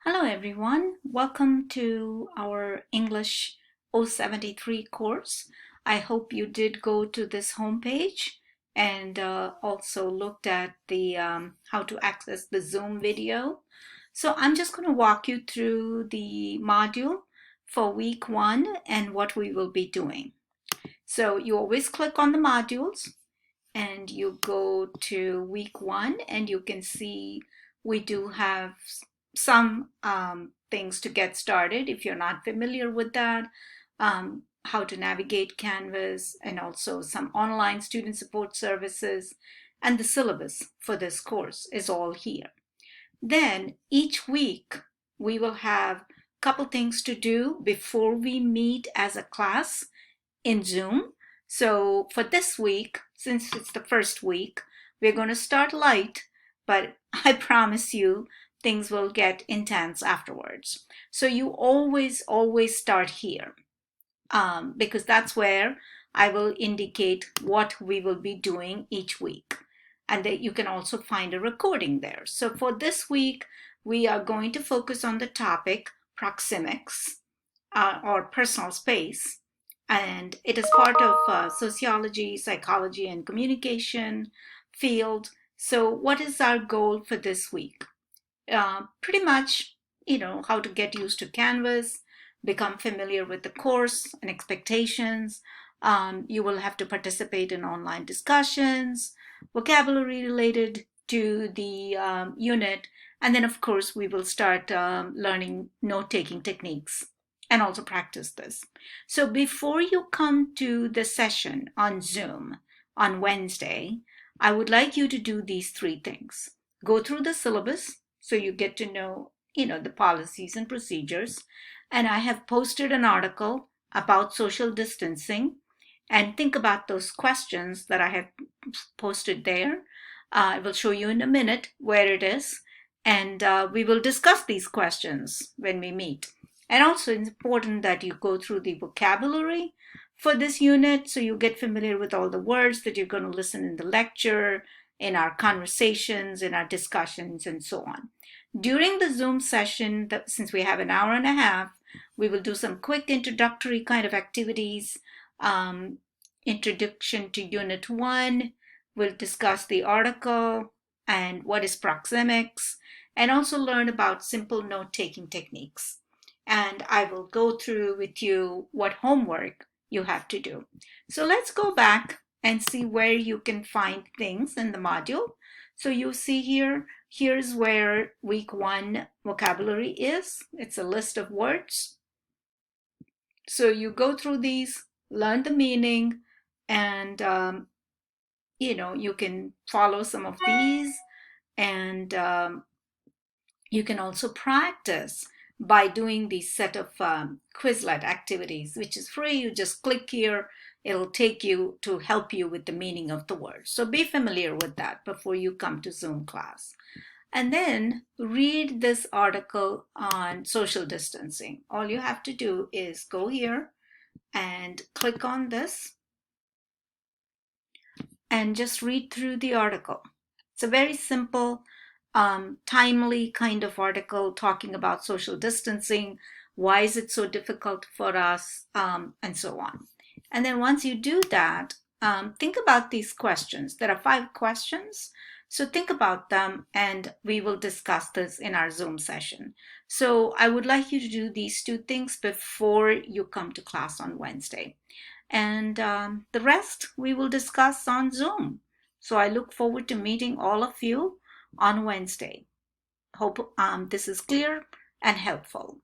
Hello everyone, welcome to our English 073 course. I hope you did go to this homepage and also looked at the how to access the Zoom video. So I'm just going to walk you through the module for week 1 and what we will be doing. So you always click on the modules and you go to week 1 and you can see we do have some things to get started if you're not familiar with that, how to navigate Canvas, and also some online student support services, and the syllabus for this course is all here. Then each week we will have a couple things to do before we meet as a class in Zoom. So for this week, since it's the first week, we're going to start light, but I promise you things will get intense afterwards. So you always start here because that's where I will indicate what we will be doing each week. And that you can also find a recording there. So for this week, we are going to focus on the topic proxemics or personal space. And it is part of sociology, psychology, and communication field. So what is our goal for this week? Pretty much, how to get used to Canvas, become familiar with the course and expectations. You will have to participate in online discussions, vocabulary related to the unit, and then of course we will start learning note-taking techniques and also practice this. So before you come to the session on Zoom on Wednesday, I would like you to do these 3 things. Go through the syllabus so you get to know, the policies and procedures. And I have posted an article about social distancing, and think about those questions that I have posted there. I will show you in a minute where it is, and we will discuss these questions when we meet. And also it's important that you go through the vocabulary for this unit so you get familiar with all the words that you're going to listen in the lecture, in our conversations, in our discussions, and so on. During the Zoom session, since we have an hour and a half, we will do some quick introductory kind of activities, introduction to Unit 1. We'll discuss the article and what is proxemics, and also learn about simple note-taking techniques. And I will go through with you what homework you have to do. So let's go back and see where you can find things in the module. So you see here's where week 1 vocabulary is. It's a list of words. So you go through these, learn the meaning, and you can follow some of these, and you can also practice by doing these set of Quizlet activities, which is free. You just click here. It'll take you to help you with the meaning of the words. So be familiar with that before you come to Zoom class. And then read this article on social distancing. All you have to do is go here and click on this and just read through the article. It's a very simple, timely kind of article talking about social distancing. Why is it so difficult for us, and so on. And then once you do that, think about these questions. There are 5 questions. So think about them, and we will discuss this in our Zoom session. So I would like you to do these 2 things before you come to class on Wednesday. And the rest we will discuss on Zoom. So I look forward to meeting all of you on Wednesday. Hope this is clear and helpful.